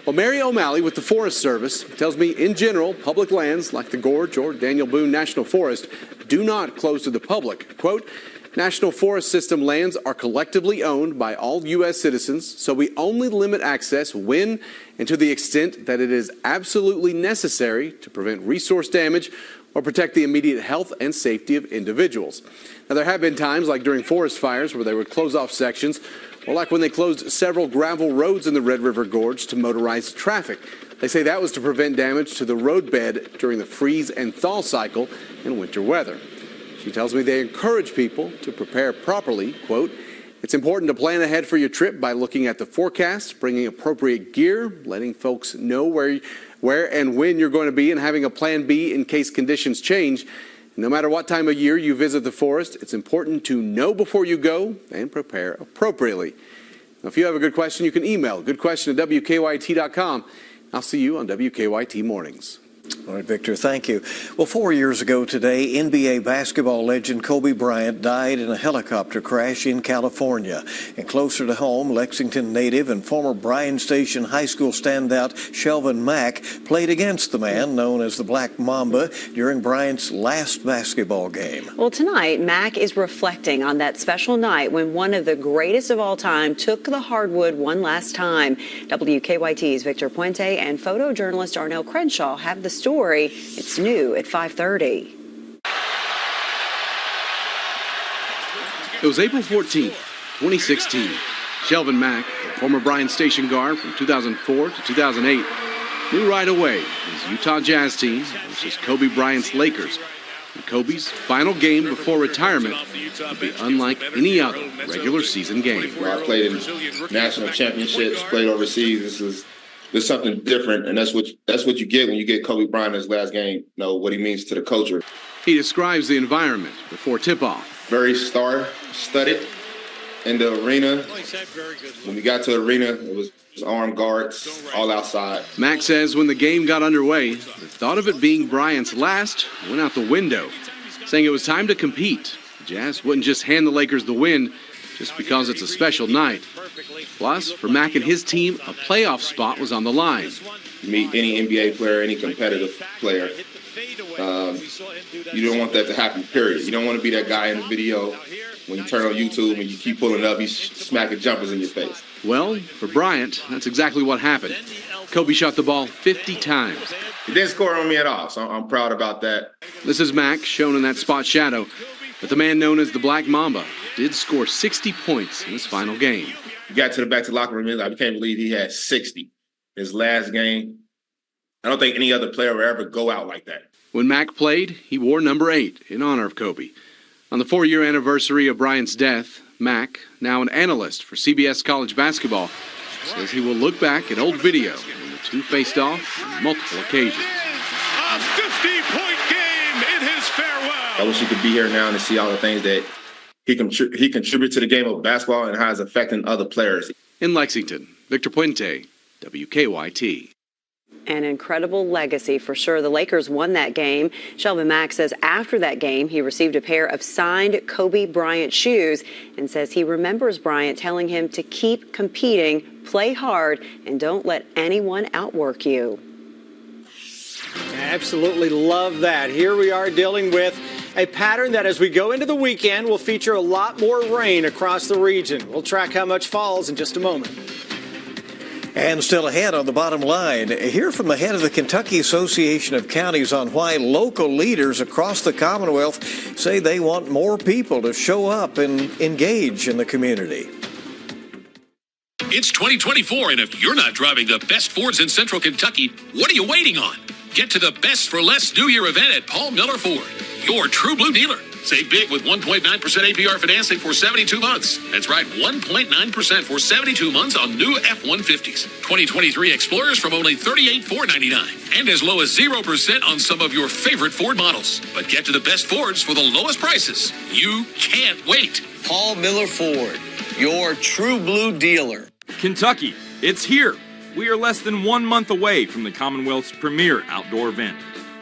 Well, Mary O'Malley with the Forest Service tells me, in general, public lands like the Gorge or Daniel Boone National Forest do not close to the public. Quote, National Forest System lands are collectively owned by all U.S. citizens, so we only limit access when and to the extent that it is absolutely necessary to prevent resource damage or protect the immediate health and safety of individuals. Now, there have been times, like during forest fires, where they would close off sections, or like when they closed several gravel roads in the Red River Gorge to motorized traffic. They say that was to prevent damage to the roadbed during the freeze and thaw cycle in winter weather. She tells me they encourage people to prepare properly. Quote, it's important to plan ahead for your trip by looking at the forecast, bringing appropriate gear, letting folks know where and when you're going to be, and having a plan B in case conditions change. No matter what time of year you visit the forest, it's important to know before you go and prepare appropriately. Now, if you have a good question, you can email goodquestion@wkyt.com. I'll see you on WKYT Mornings. All right, Victor, thank you. Well, 4 years ago today, NBA basketball legend Kobe Bryant died in a helicopter crash in California. And closer to home, Lexington native and former Bryan Station High School standout Shelvin Mack played against the man known as the Black Mamba during Bryant's last basketball game. Well, tonight, Mack is reflecting on that special night when one of the greatest of all time took the hardwood one last time. WKYT's Victor Puente and photojournalist Arnell Crenshaw have the story. It's new at 5:30. It was April 14th, 2016. Shelvin Mack, a former Bryan Station guard from 2004 to 2008, knew right away his Utah Jazz team versus Kobe Bryant's Lakers. And Kobe's final game before retirement would be unlike any other regular season game. I played in national championships, played overseas. This is something different, and that's what you get when you get Kobe Bryant in his last game. You know what he means to the culture. He describes the environment before tip-off. Very star-studded in the arena. When we got to the arena, it was armed guards all outside. Mack says when the game got underway, the thought of it being Bryant's last went out the window, saying it was time to compete. The Jazz wouldn't just hand the Lakers the win just because it's a special night. Plus, for Mack and his team, a playoff spot was on the line. You meet any NBA player, any competitive player, you don't want that to happen, period. You don't want to be that guy in the video when you turn on YouTube and you keep pulling up, he's smacking jumpers in your face. Well, for Bryant, that's exactly what happened. Kobe shot the ball 50 times. He didn't score on me at all, so I'm proud about that. This is Mack, shown in that spot shadow. But the man known as the Black Mamba did score 60 points in his final game. He got back to the locker room, I can't believe he had 60 his last game. I don't think any other player will ever go out like that. When Mack played, he wore number 8 in honor of Kobe. On the 4-year anniversary of Bryant's death, Mack, now an analyst for CBS College Basketball, says he will look back at old video when the two faced off on multiple occasions. A 50-point game in his farewell. I wish he could be here now and see all the things that he contributed to the game of basketball and how it's affecting other players. In Lexington, Victor Puente, WKYT. An incredible legacy for sure. The Lakers won that game. Shelvin Mack says after that game, he received a pair of signed Kobe Bryant shoes and says he remembers Bryant telling him to keep competing, play hard, and don't let anyone outwork you. Absolutely love that. Here we are dealing with a pattern that as we go into the weekend will feature a lot more rain across the region. We'll track how much falls in just a moment. And still ahead on the bottom line, hear from the head of the Kentucky Association of Counties on why local leaders across the Commonwealth say they want more people to show up and engage in the community. It's 2024, and if you're not driving the best Fords in Central Kentucky, what are you waiting on? Get to the Best for Less New Year event at Paul Miller Ford, your true blue dealer. Save big with 1.9% APR financing for 72 months. That's right, 1.9% for 72 months on new F-150s. 2023 Explorers from only $38,499. And as low as 0% on some of your favorite Ford models. But get to the best Fords for the lowest prices. You can't wait. Paul Miller Ford, your true blue dealer. Kentucky, it's here. We are less than 1 month away from the Commonwealth's premier outdoor event,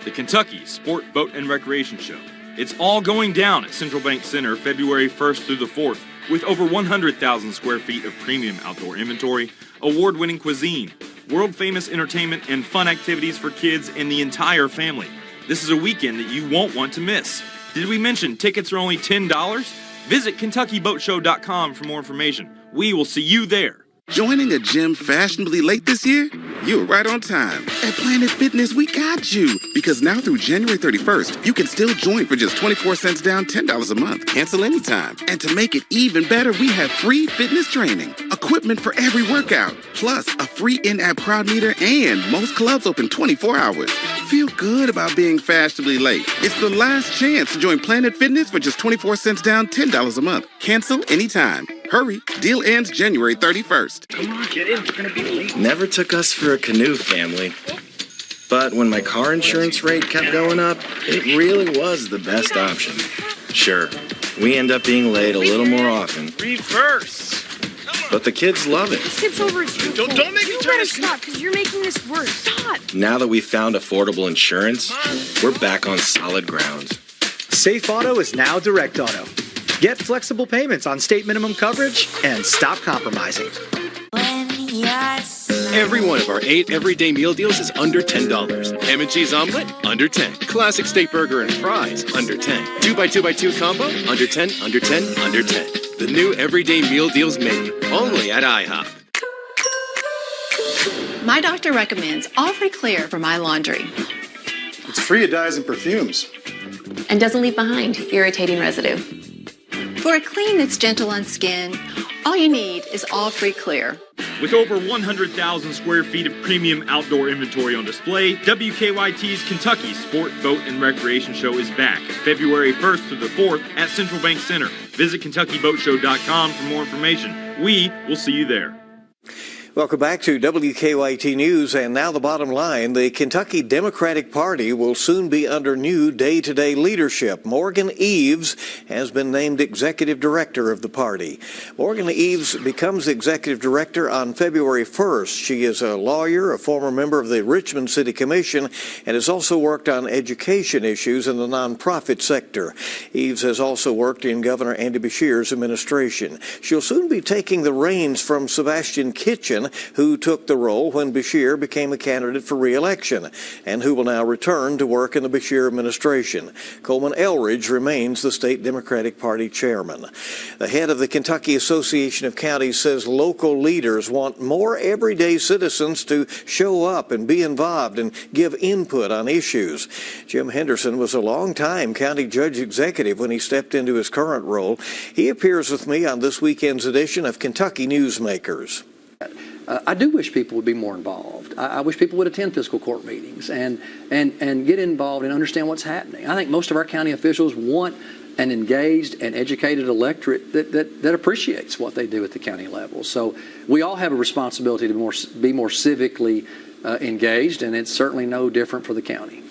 the Kentucky Sport, Boat, and Recreation Show. It's all going down at Central Bank Center February 1st through the 4th with over 100,000 square feet of premium outdoor inventory, award-winning cuisine, world-famous entertainment, and fun activities for kids and the entire family. This is a weekend that you won't want to miss. Did we mention tickets are only $10? Visit KentuckyBoatShow.com for more information. We will see you there. Joining a gym fashionably late this year? You were right on time. At Planet Fitness, we got you. Because now through January 31st, you can still join for just 24 cents down, $10 a month. Cancel anytime. And to make it even better, we have free fitness training, equipment for every workout, plus a free in-app crowd meter, and most clubs open 24 hours. Feel good about being fashionably late. It's the last chance to join Planet Fitness for just 24 cents down, $10 a month. Cancel anytime. Hurry, deal ends January 31st. Come on, get in, we're gonna be late. Never took us for a canoe family. But when my car insurance rate kept going up, it really was the best option. Sure, we end up being late a little more often. Reverse. but the kids love it. Skips over its Don't make me turn this. stop, because you're making this worse. Stop. Now that we've found affordable insurance, we're back on solid ground. Safe Auto is now Direct Auto. Get flexible payments on state minimum coverage and stop compromising. Every one of our 8 everyday meal deals is under $10. Ham and cheese omelet, under 10. Classic steak burger and fries, under 10. 2x2x2 combo, under 10, under 10, under 10. The new everyday meal deals menu, only at IHOP. My doctor recommends All Free Clear for my laundry. It's free of dyes and perfumes. And doesn't leave behind irritating residue. For a clean that's gentle on skin, all you need is All Free Clear. With over 100,000 square feet of premium outdoor inventory on display, WKYT's Kentucky Sport, Boat, and Recreation Show is back February 1st through the 4th at Central Bank Center. Visit KentuckyBoatShow.com for more information. We will see you there. Welcome back to WKYT News, and now the bottom line. The Kentucky Democratic Party will soon be under new day-to-day leadership. Morgan Eves has been named executive director of the party. Morgan Eves becomes executive director on February 1st. She is a lawyer, a former member of the Richmond City Commission, and has also worked on education issues in the nonprofit sector. Eves has also worked in Governor Andy Beshear's administration. She'll soon be taking the reins from Sebastian Kitchen, who took the role when Beshear became a candidate for re-election, and who will now return to work in the Beshear administration. Coleman Elridge remains the state Democratic Party chairman. The head of the Kentucky Association of Counties says local leaders want more everyday citizens to show up and be involved and give input on issues. Jim Henderson was a long-time county judge executive when he stepped into his current role. He appears with me on this weekend's edition of Kentucky Newsmakers. I do wish people would be more involved. I wish people would attend fiscal court meetings and get involved and understand what's happening. I think most of our county officials want an engaged and educated electorate that appreciates what they do at the county level. So we all have a responsibility to be more civically engaged, and it's certainly no different for the county.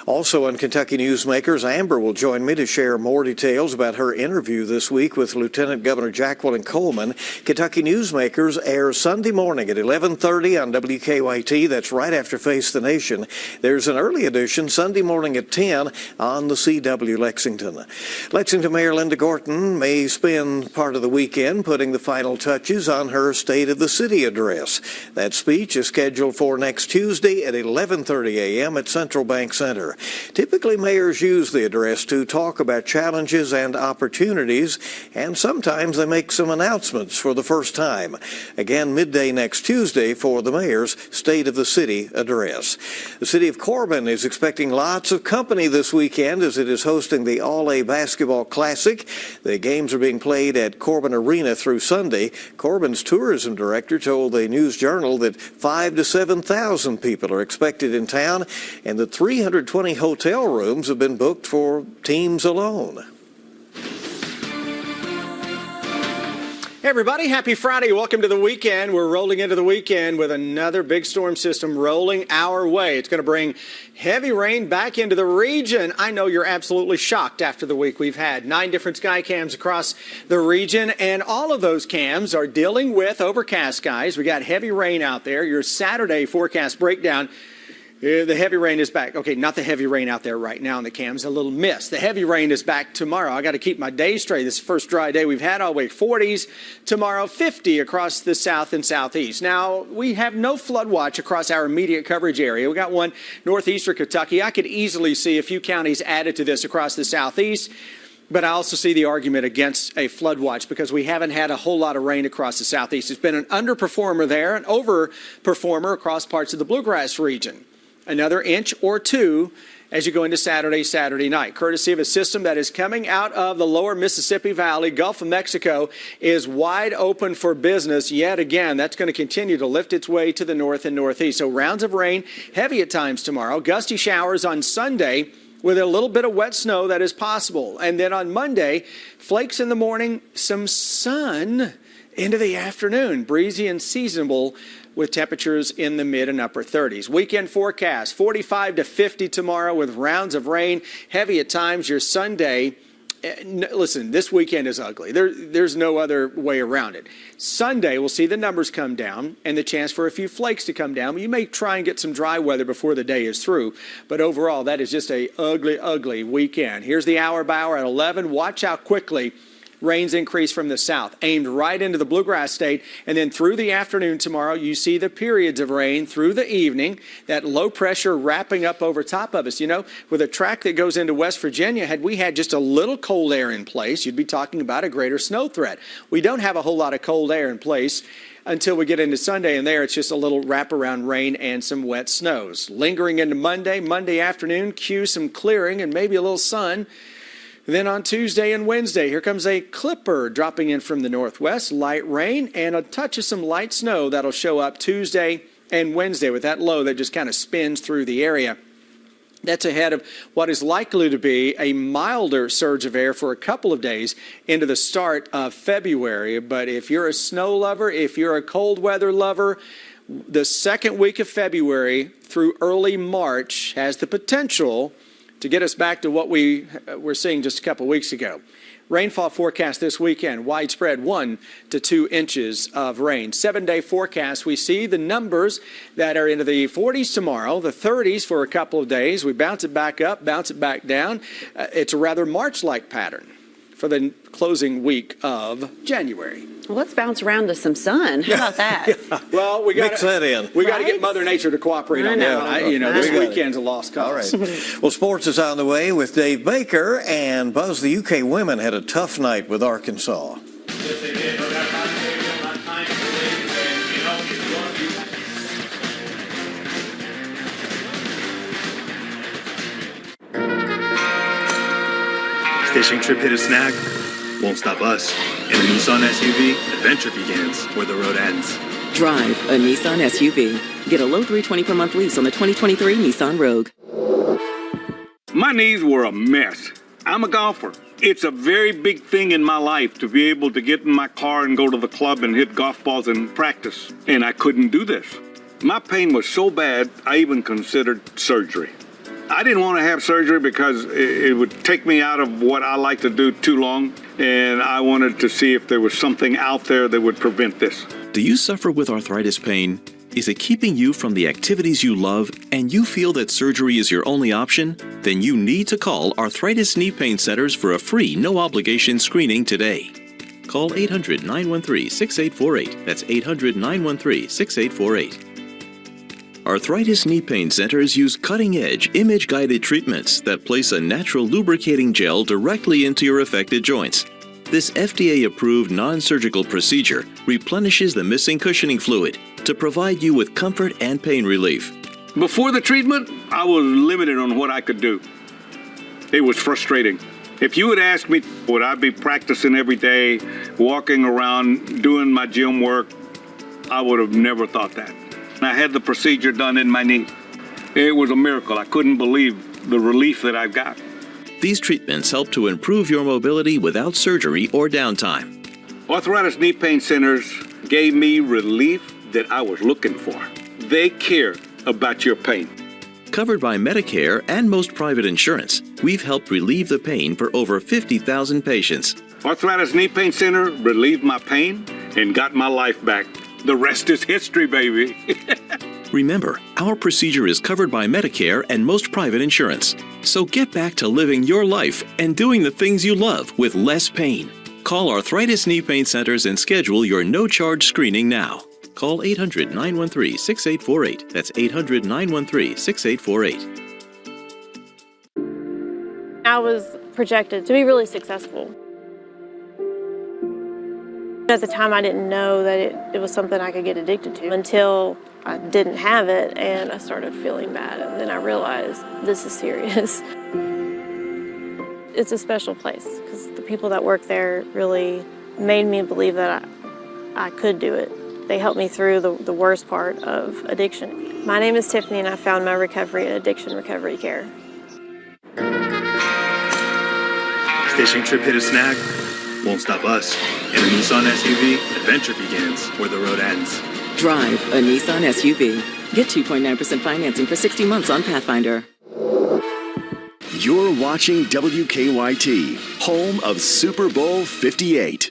Also on Kentucky Newsmakers, Amber will join me to share more details about her interview this week with Lieutenant Governor Jacqueline Coleman. Kentucky Newsmakers airs Sunday morning at 11:30 on WKYT. That's right after Face the Nation. There's an early edition Sunday morning at 10 on the CW Lexington. Lexington Mayor Linda Gorton may spend part of the weekend putting the final touches on her State of the City address. That speech is scheduled for next Tuesday at 11:30 a.m. at Central Bank Center. Typically, mayors use the address to talk about challenges and opportunities, and sometimes they make some announcements for the first time. Again, midday next Tuesday for the mayor's State of the City address. The city of Corbin is expecting lots of company this weekend as it is hosting the All-A Basketball Classic. The games are being played at Corbin Arena through Sunday. Corbin's tourism director told the News-Journal that 5,000 to 7,000 people are expected in town, and that 320 hotel rooms have been booked for teams alone. Hey everybody, happy Friday. Welcome to the weekend. We're rolling into the weekend with another big storm system rolling our way. It's going to bring heavy rain back into the region. I know you're absolutely shocked after the week we've had. 9 different sky cams across the region, and all of those cams are dealing with overcast skies. We got heavy rain out there. Your Saturday forecast breakdown. The heavy rain is back. Okay, not the heavy rain out there right now in the cams, a little mist. The heavy rain is back tomorrow. I got to keep my days straight. This is the first dry day we've had all week. 40s tomorrow, 50 across the south and southeast. Now, we have no flood watch across our immediate coverage area. We got one northeastern Kentucky. I could easily see a few counties added to this across the southeast. But I also see the argument against a flood watch because we haven't had a whole lot of rain across the southeast. It's been an underperformer there, an overperformer across parts of the bluegrass region. Another inch or two as you go into Saturday night. Courtesy of a system that is coming out of the lower Mississippi Valley, Gulf of Mexico is wide open for business yet again. That's going to continue to lift its way to the north and northeast. So rounds of rain, heavy at times tomorrow, gusty showers on Sunday with a little bit of wet snow that is possible. And then on Monday, flakes in the morning, some sun into the afternoon, breezy and seasonable with temperatures in the mid and upper 30s. Weekend forecast, 45 to 50 tomorrow with rounds of rain, heavy at times. Your Sunday Listen, this weekend is ugly. There's no other way around it. Sunday, we'll see the numbers come down and the chance for a few flakes to come down. You may try and get some dry weather before the day is through. But overall, that is just a ugly, ugly weekend. Here's the hour by hour at 11. Watch how quickly rains increase from the south, aimed right into the Bluegrass State. And then through the afternoon tomorrow, you see the periods of rain through the evening, that low pressure wrapping up over top of us. You know, with a track that goes into West Virginia, had we had just a little cold air in place, you'd be talking about a greater snow threat. We don't have a whole lot of cold air in place until we get into Sunday, and there it's just a little wraparound rain and some wet snows. Lingering into Monday afternoon, cue some clearing and maybe a little sun. Then on Tuesday and Wednesday, here comes a clipper dropping in from the northwest, light rain and a touch of some light snow that'll show up Tuesday and Wednesday with that low that just kind of spins through the area. That's ahead of what is likely to be a milder surge of air for a couple of days into the start of February. But if you're a snow lover, if you're a cold weather lover, the second week of February through early March has the potential to get us back to what we were seeing just a couple weeks ago. Rainfall forecast this weekend, widespread 1 to 2 inches of rain. 7-day forecast, we see the numbers that are into the 40s tomorrow, the 30s for a couple of days. We bounce it back up, bounce it back down. It's a rather March-like pattern for the closing week of January. Well, let's bounce around to some sun. How about that? Well, we got mix that in. We got to get Mother Nature to cooperate on that. This weekend's a lost cause. All right. Well, sports is on the way with Dave Baker, and Buzz, the UK women had a tough night with Arkansas. Yes, they did. Fishing trip hit a snag? Won't stop us. In a Nissan SUV, adventure begins where the road ends. Drive a Nissan SUV. Get a low $320 per month lease on the 2023 Nissan Rogue. My knees were a mess. I'm a golfer. It's a very big thing in my life to be able to get in my car and go to the club and hit golf balls and practice. And I couldn't do this. My pain was so bad, I even considered surgery. I didn't want to have surgery because it would take me out of what I like to do too long, and I wanted to see if there was something out there that would prevent this. Do you suffer with arthritis pain? Is it keeping you from the activities you love and you feel that surgery is your only option? Then you need to call Arthritis Knee Pain Centers for a free, no-obligation screening today. Call 800-913-6848. That's 800-913-6848. Arthritis Knee Pain Centers use cutting-edge, image-guided treatments that place a natural lubricating gel directly into your affected joints. This FDA-approved non-surgical procedure replenishes the missing cushioning fluid to provide you with comfort and pain relief. Before the treatment, I was limited on what I could do. It was frustrating. If you had asked me, would I be practicing every day, walking around, doing my gym work, I would have never thought that. I had the procedure done in my knee. It was a miracle. I couldn't believe the relief that I got. These treatments help to improve your mobility without surgery or downtime. Arthritis Knee Pain Centers gave me relief that I was looking for. They care about your pain. Covered by Medicare and most private insurance, we've helped relieve the pain for over 50,000 patients. Arthritis Knee Pain Center relieved my pain and got my life back. The rest is history, baby. Remember, our procedure is covered by Medicare and most private insurance. So get back to living your life and doing the things you love with less pain. Call Arthritis Knee Pain Centers and schedule your no-charge screening now. Call 800-913-6848. That's 800-913-6848. I was projected to be really successful. At the time, I didn't know that it was something I could get addicted to until I didn't have it and I started feeling bad. And then I realized this is serious. It's a special place because the people that work there really made me believe that I could do it. They helped me through the worst part of addiction. My name is Tiffany and I found my recovery at Addiction Recovery Care. Fishing trip hit a snag? Won't stop us. In a Nissan SUV, adventure begins where the road ends. Drive a Nissan SUV. Get 2.9% financing for 60 months on Pathfinder. You're watching WKYT, home of Super Bowl 58.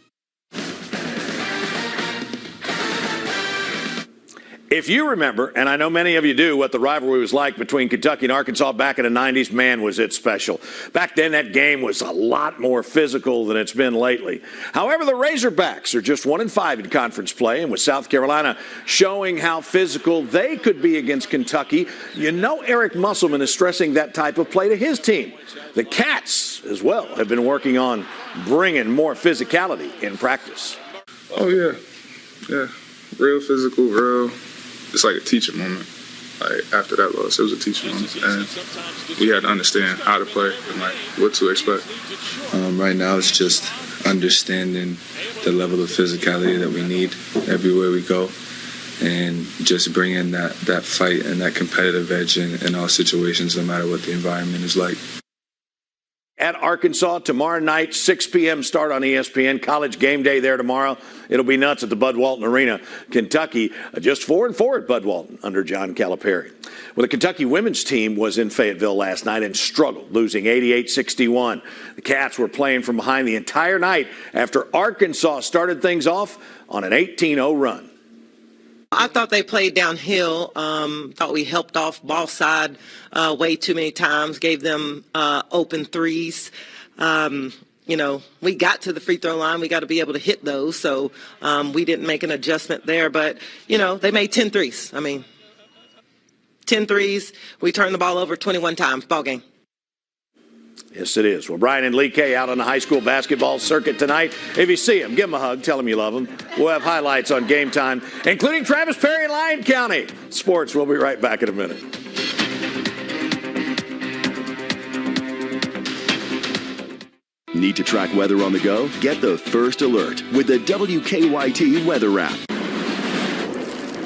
If you remember, and I know many of you do, what the rivalry was like between Kentucky and Arkansas back in the 90s, man, was it special. Back then, that game was a lot more physical than it's been lately. However, the Razorbacks are just 1-5 in conference play, and with South Carolina showing how physical they could be against Kentucky, you know Eric Musselman is stressing that type of play to his team. The Cats, as well, have been working on bringing more physicality in practice. Oh, yeah. Yeah. Real physical, real. It's like a teaching moment. Like after that loss, it was a teaching moment, and we had to understand how to play and like what to expect. Right now, it's just understanding the level of physicality that we need everywhere we go, and just bringing that fight and that competitive edge in all situations, no matter what the environment is like. At Arkansas tomorrow night, 6 p.m. start on ESPN. College game day there tomorrow. It'll be nuts at the Bud Walton Arena. Kentucky just 4-4 at Bud Walton under John Calipari. Well, the Kentucky women's team was in Fayetteville last night and struggled, losing 88-61. The Cats were playing from behind the entire night after Arkansas started things off on an 18-0 run. I thought they played downhill. Thought we helped off ball side way too many times, gave them open threes. We got to the free throw line. We got to be able to hit those. So we didn't make an adjustment there. But, they made 10 threes. 10 threes. We turned the ball over 21 times. Ball game. Yes, it is. Well, Brian and Lee Kay out on the high school basketball circuit tonight. If you see them, give them a hug. Tell them you love them. We'll have highlights on Game Time, including Travis Perry and Lyon County. Sports, we'll be right back in a minute. Need to track weather on the go? Get the first alert with the WKYT Weather app.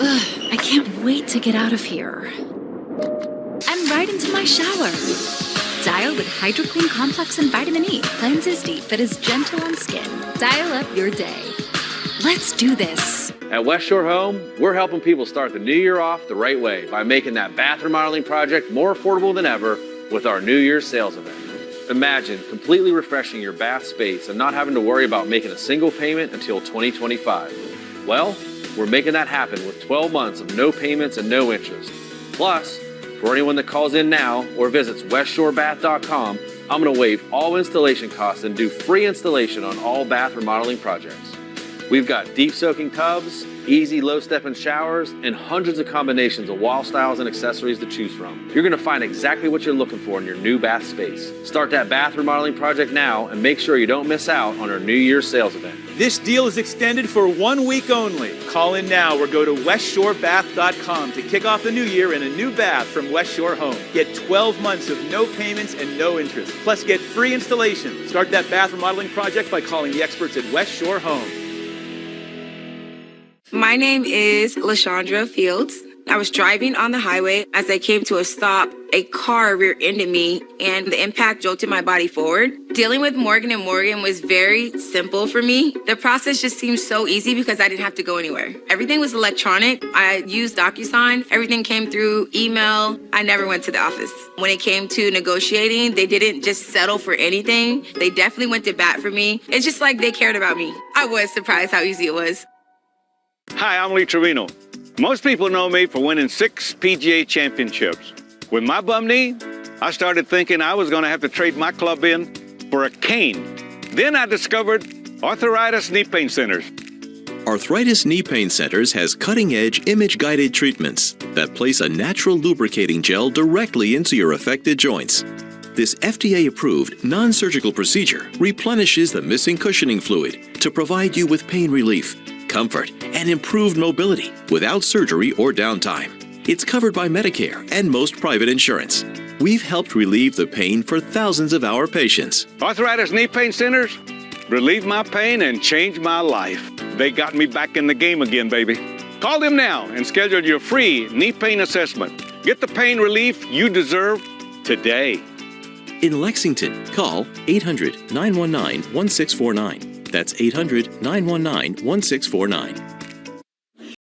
I can't wait to get out of here. And right into my shower. Dial with Hydro Clean Complex and Vitamin E. Cleanses deep but is gentle on skin. Dial up your day. Let's do this. At West Shore Home, we're helping people start the new year off the right way by making that bath remodeling project more affordable than ever with our New Year's sales event. Imagine completely refreshing your bath space and not having to worry about making a single payment until 2025. Well, we're making that happen with 12 months of no payments and no interest. Plus, for anyone that calls in now or visits westshorebath.com, I'm going to waive all installation costs and do free installation on all bath remodeling projects. We've got deep soaking tubs, easy low step-in showers, and hundreds of combinations of wall styles and accessories to choose from. You're going to find exactly what you're looking for in your new bath space. Start that bath remodeling project now and make sure you don't miss out on our New Year's sales event. This deal is extended for 1 week only. Call in now or go to westshorebath.com to kick off the new year in a new bath from West Shore Home. Get 12 months of no payments and no interest. Plus, get free installation. Start that bath remodeling project by calling the experts at West Shore Home. My name is LaShondra Fields. I was driving on the highway. As I came to a stop, a car rear-ended me and the impact jolted my body forward. Dealing with Morgan & Morgan was very simple for me. The process just seemed so easy because I didn't have to go anywhere. Everything was electronic. I used DocuSign. Everything came through email. I never went to the office. When it came to negotiating, they didn't just settle for anything. They definitely went to bat for me. It's just like they cared about me. I was surprised how easy it was. Hi, I'm Lee Trevino. Most people know me for winning 6 PGA championships. With my bum knee, I started thinking I was going to have to trade my club in for a cane. Then I discovered Arthritis Knee Pain Centers. Arthritis Knee Pain Centers has cutting-edge image-guided treatments that place a natural lubricating gel directly into your affected joints. This FDA-approved, non-surgical procedure replenishes the missing cushioning fluid to provide you with pain relief, comfort, and improved mobility without surgery or downtime. It's covered by Medicare and most private insurance. We've helped relieve the pain for thousands of our patients. Arthritis Knee Pain Centers relieved my pain and changed my life. They got me back in the game again, baby. Call them now and schedule your free knee pain assessment. Get the pain relief you deserve today. In Lexington, call 800-919-1649. That's 800-919-1649.